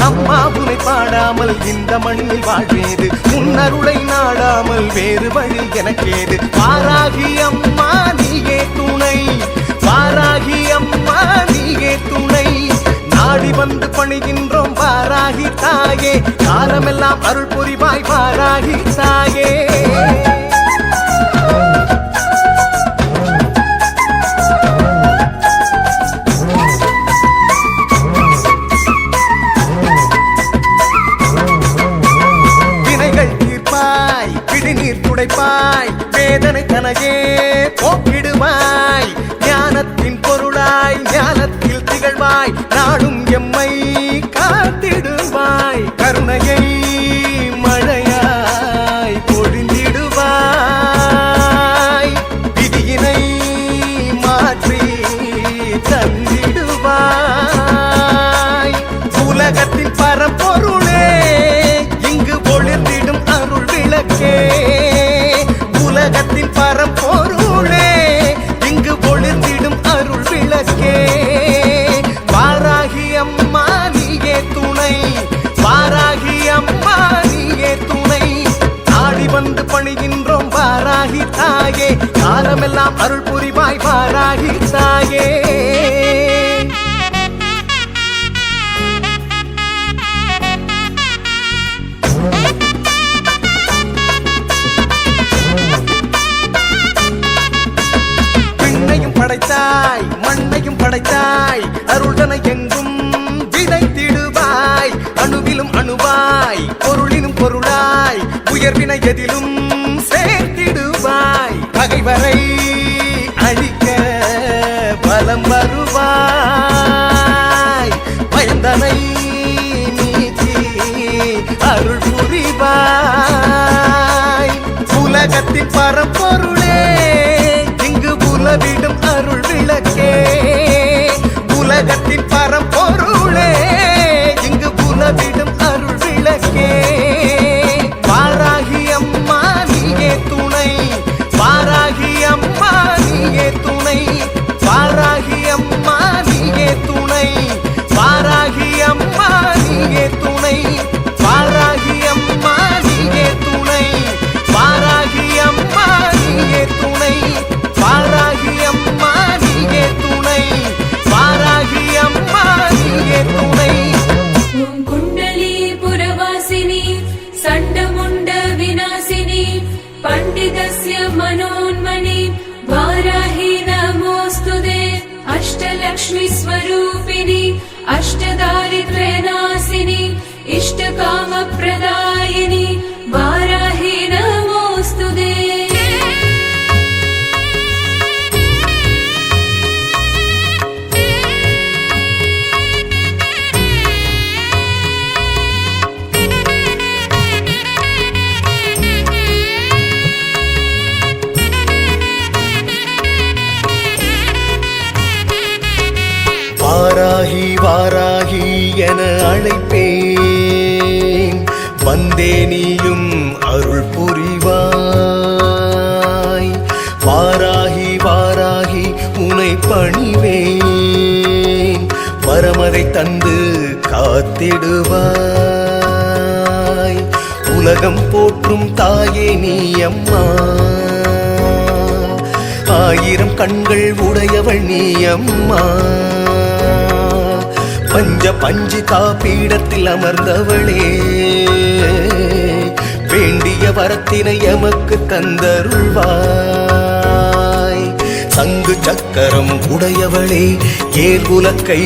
அம்மா உனை பாடாமல் இந்த மண்ணில் வாழ்வேது, முன்னருளை நாடாமல் வேறு வழி எனக்கேது. வாராகி அம்மா நீயே துணை, வாராகி அம்மா நீயே துணை, நாடி வந்து பணிகின்றோம் வாராகி தாயே, காலமெல்லாம் அருள் புரிவாய் வாராகி தாயே. வினைகள் தீர்ப்பாய், விழிநீர் துடைப்பாய், வேதனை தனையே போக்கிடுவாய், ஞானத்தின் பொருளாய் ஞானத்தில் திகழ்வாய், நாடும் எம்மை காத்திடுவாய், கருணையை மழையாய் பொழிந்திடுவாய், விதியினை மாற்றி தந்திடுவாய், உலகத்தின் பரம்பொருளே இங்கு ஒளிர்ந்திடும் அருள் விளக்கே, உலகத்தின் பரம்பொருளே இங்கு ஒளிர்ந்திடும் அருள் விளக்கே. வாராகி அம்மா நீயே துணை, வாராகி அம்மா நீயே துணை, நாடி வந்து பணிகின்றோம் வாராகி தாயே, காலமெல்லாம் அருள் புரிவாய் வாராகி தாயே. படைத்தாய் மண்ணையும் படைத்தாய், அருள்தனை எங்கும் விதைத்திடுவாய், அணுவிலும் அணுவாய் பொருளினும் பொருளாய், உயர்வினை எதிலும் சேர்த்திடுவாய், பகைவரை அழிக்க பலம் வருவாய், பயந்தனை நீக்கி அருள் புரிவாய், உலகத்தின் பரம்பொருளே உலவிடும் அருள் விளக்கே, உலகத்தின் பரம்பொருளே இங்கு உலவிடும் அருள் விளக்கே. வாராகி அம்மா நீயே துணை, வாராகி அம்மா நீயே துணை, வாராகி அம்மா நீயே துணை, வாராகி அம்மா நீயே துணை, வாராகி அம்மா நீயே துணை, வாராகி அம்மா நீயே துணை, வாராகி அம்மா நீயே துணை, வாராகி அம்மா நீயே துணை. ஓம் குண்டலி புரவாசினி சண்டமுண்ட விநாசினி பண்டிதஸ்ய மனோன்மணி வாராஹி நமோஸ்துதே, அஷ்டலக்ஷ்மி ஸ்வரூபிணி அஷ்டதாரித்ர்யநாசினி இஷ்டகாம பிரதாயினி வாராஹி நமோஸ்துதே. வாராகி வாராகி என அழைப்பேன், வந்தே நீயும் அருள் புரிவாய், வாராகி வாராகி உனை பணிவேன், வரமதை தந்து காத்திடுவாய், உலகம் போற்றும் தாயே நீ அம்மா, ஆயிரம் கண்கள் உடையவள் நீ அம்மா, பஞ்ச பஞ்சு காப்பீடத்தில் அமர்ந்தவளே, வேண்டிய வரத்தினை எமக்கு தந்தருள்வாய், சங்கு சக்கரம் உடையவளே ஏர் உலக்கை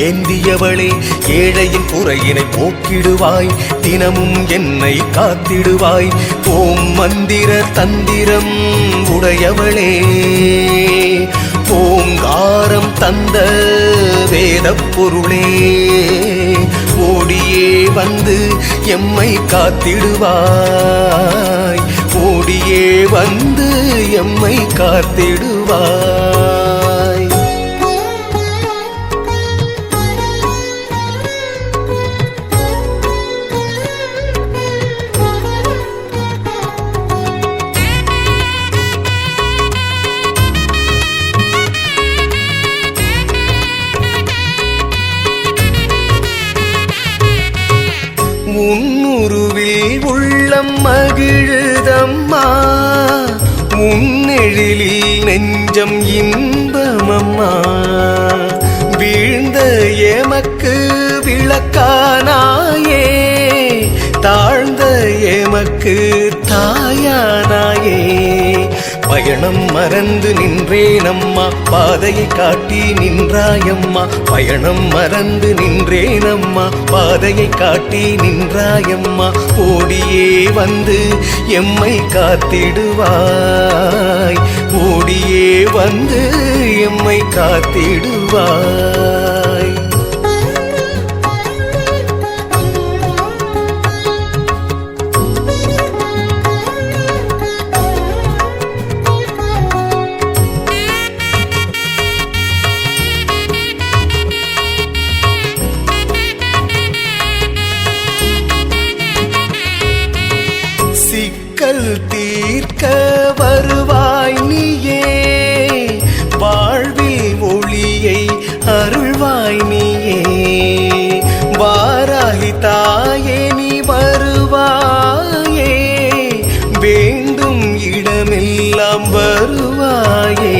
ஏந்தியவளே, ஏழையின் குறையினை போக்கிடுவாய், தினமும் என்னை காத்திடுவாய், ஓம் மந்திர தந்திரம் உடையவளே, ஓங்காரம் தந்த வேதப் பொருளே, ஓடியே வந்து எம்மை காத்திடுவாய், ஓடியே வந்து எம்மை காத்திடுவாய். உன்னுருவில் உள்ளம் மகிழுதம்மா, உன்னெழிலில் நெஞ்சம் இன்பமம்மா. வீழ்ந்த எமக்கு விளக்கானாயே, தாழ்ந்த எமக்கு தாயானாயே. பயணம் மறந்து நின்றேனம்மா, பாதையை காட்டி நின்றாயம்மா. பயணம் மறந்து நின்றேனம்மா, பாதையை காட்டி நின்றாயம்மா. ஓடியே வந்து எம்மை காத்திடுவாய், ஓடியே வந்து எம்மை காத்திடுவாய். சிக்கல் தீர்க்க வருவாய் நீயே, வாழ்வில் ஒளியை அருள்வாய் நீயே. வாராகி தாயே நீ வருவாயே, வேண்டும் இடமெல்லாம் வருவாயே.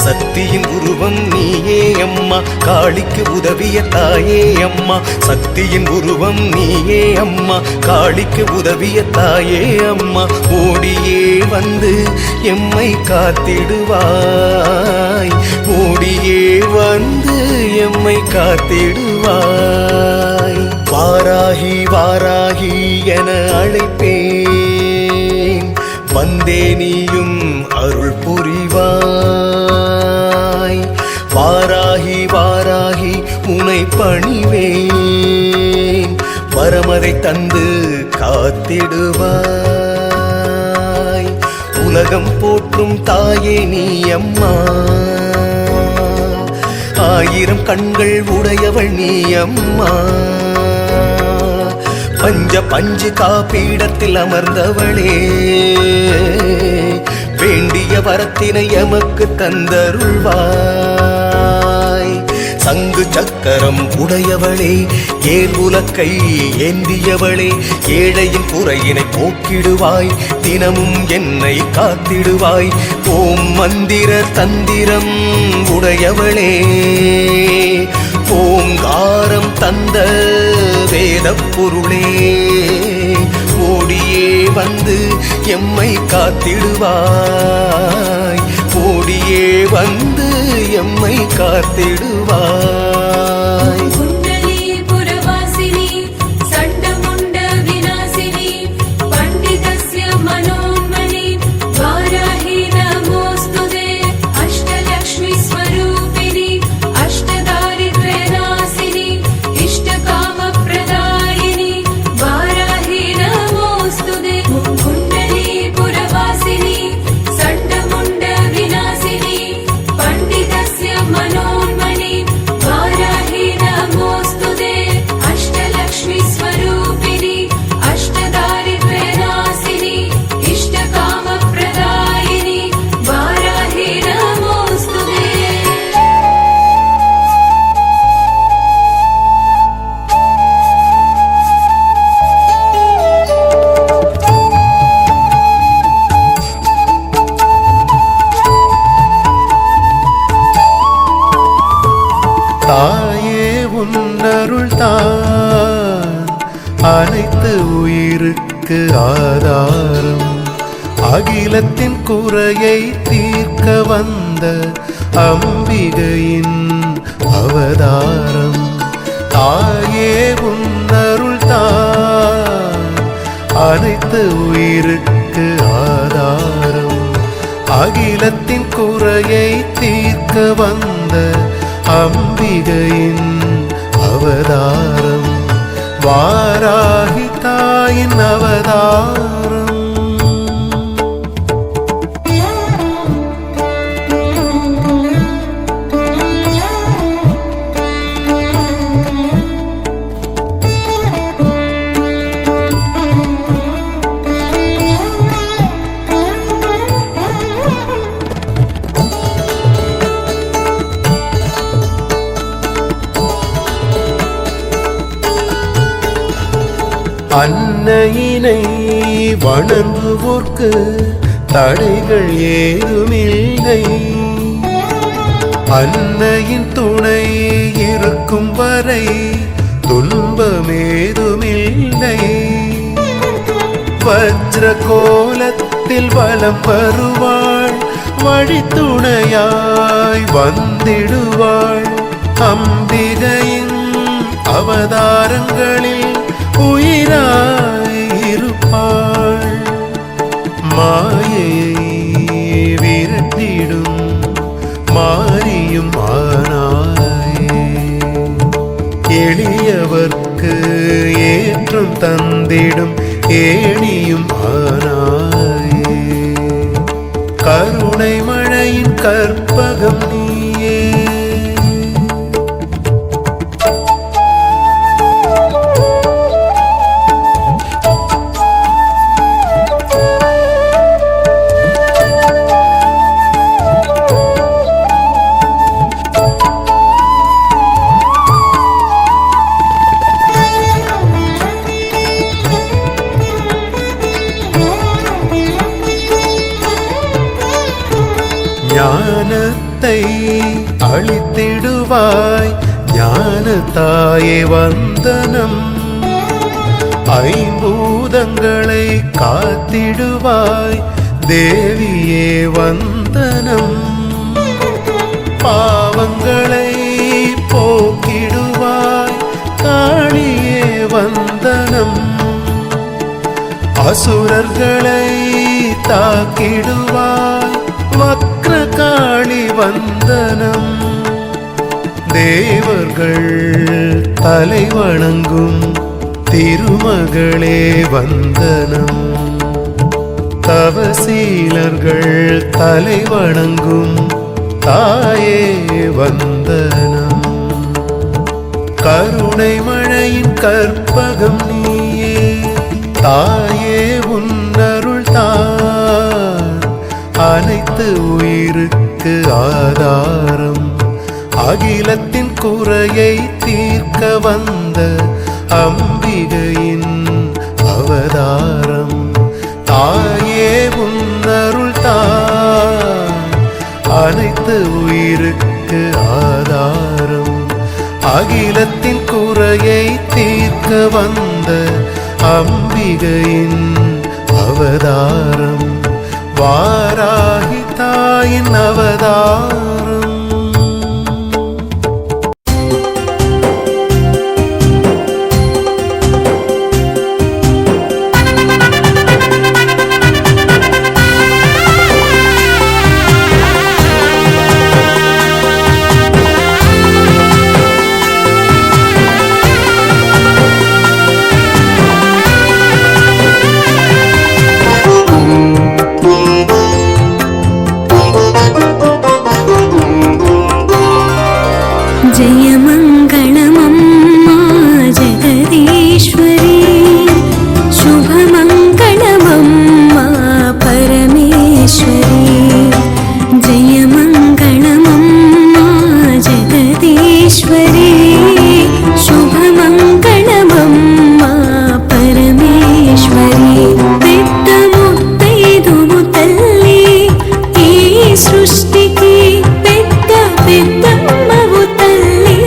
சக்தியின் உருவம் நீயே அம்மா, காளிக்கு உதவிய தாயே அம்மா. சக்தியின் உருவம் நீயே அம்மா, காளிக்கு உதவிய தாயே அம்மா. ஓடியே வந்து எம்மை காத்திடுவாய், ஓடியே வந்து எம்மை காத்திடுவாய். வாராகி வாராகி என அழைப்பேன், வந்தே நீயும் அருள் புரிவாய். வாராகி வாராகி உனை பணிவேன், வரமதை தந்து காத்திடுவாய். உலகம் போற்றும் தாயே நீ அம்மா, ஆயிரம் கண்கள் உடையவள் நீ அம்மா. பஞ்ச பஞ்சு காப்பீடத்தில் அமர்ந்தவளே, வேண்டிய வரத்தினை எமக்கு தந்தருள்வாய். சங்கு சக்கரம் உடையவளே, ஏர் உலக்கை ஏந்தியவளே, ஏழையின் குறையினை போக்கிடுவாய், தினமும் என்னை காத்திடுவாய். ஓம் மந்திர தந்திரம் உடையவளே, ஓங்காரம் தந்த வேதப் பொருளே, ஓடியே வந்து எம்மை காத்திடுவாய், ஓடியே வந்து எம்மை காத்திடுவாய். குண்டலி புரவாசினி சண்டமுண்ட விநாசினி பண்டிதஸ்ய மனோன்மணி வாராஹி நமோஸ்துதே. அஷ்டலக்ஷ்மி ஸ்வரூபிணி அஷ்டதாரித்ர்யநாசினி இஷ்டகாம பிரதாயினி வாராஹி நமோஸ்துதே. குண்டலி புரவாசினி சண்டமுண்ட விநாசினி பண்டிதஸ்ய மனோன்மணி வாராஹி நமோஸ்துதே. அஷ்டலக்ஷ்மி ஸ்வரூபிணி அஷ்டதாரித்ர்யநாசினி இஷ்டகாம பிரதாயினி வாராஹி நமோஸ்துதே. தாயே உன்னருள் தான் அனைத்து உயிருக்கு ஆதாரம், அகிலத்தின் குறையை தீர்க்க வந்த அம்பிகையின் அவதாரம். தாயே உன்னருள் தான் அனைத்து உயிருக்கு ஆதாரம், அகிலத்தின் குறையை தீர்க்க வந்த அம்பிகையின் அவதாரம். வாராகி தாயின் அவதாரம். அன்னையினை வணங்குவோர்க்கு தடைகள் ஏதுமில்லை. அன்னையின் துணை இருக்கும் வரை துன்பமேதுமில்லை. வஜ்ர கோலத்தில் வலம் வருவாள், வழித்துணையாய் வந்திடுவாள். அம்பிகையின் அவதாரங்களில் உயிராய் இருப்பாள். மாயையை விரட்டிடும் மாரியும் ஆனாயே, எளியவர்க்கு ஏற்றம் தந்திடும் ஏணியும் ஆனாயே. கருணை மழையின் கற்பகம் நீயே. ஞானத்தை அளித்திடுவாய் ஞான தாயே வந்தனம். ஐம்பூதங்களை காத்திடுவாய் தேவியே வந்தனம். பாவங்களை போக்கிடுவாய் காளியே வந்தனம். அசுரர்களை தாக்கிடுவாய் வக்ர காளி வந்தனம். தேவர்கள் தலை வணங்கும் திருமகளே வந்தனம். தவசீலர்கள் தலை வணங்கும் தாயே வந்தனம். கருணை மழையின் கற்பகம் நீயே. தாயே உன்னருள் தான் அனைத்து உயிருக்கு ஆதாரம். அகிலத்தின் குறையை தீர்க்க வந்த அம்பிகையின் அவதாரம். தாயே உன்னருள் தான் அனைத்து உயிருக்கு ஆதாரம். அகிலத்தின் குறையை தீர்க்க வந்த அம்பிகையின் அவதாரம். வாராகி தாயின் அவதாரம். जयमङ्गलमम्मा जगदीश्वरी, शुभमङ्गलमम्मा परमेश्वरी. जयमङ्गलमम्मा जगदीश्वरी, शुभमङ्गलमम्मा परमेश्वरी. పెద్దముత్తైదువు తల్లి ఈ సృష్టికి పెద్ద పెద్దమ్మవు తల్లి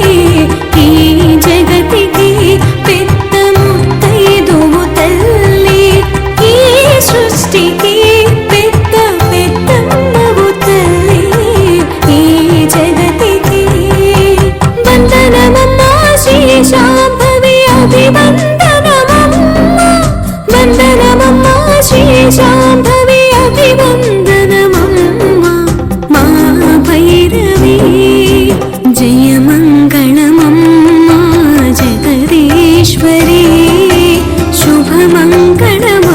ఈ జగతికి. పెద్దముత్తైదువు తల్లి ఈ సృష్టికి పెద్ద పెద్దమ్మవు తల్లి ఈ జగతికి. వందనమమ్మా శ్రీ శాంభవి అభివందనమమ్మా. వందనమమ్మా శ్రీ శాంభవి అభివందనమమ్మా మా భైరవి. జయమంగళమమ్మా జగదీశ్వరి, శుభమంగళం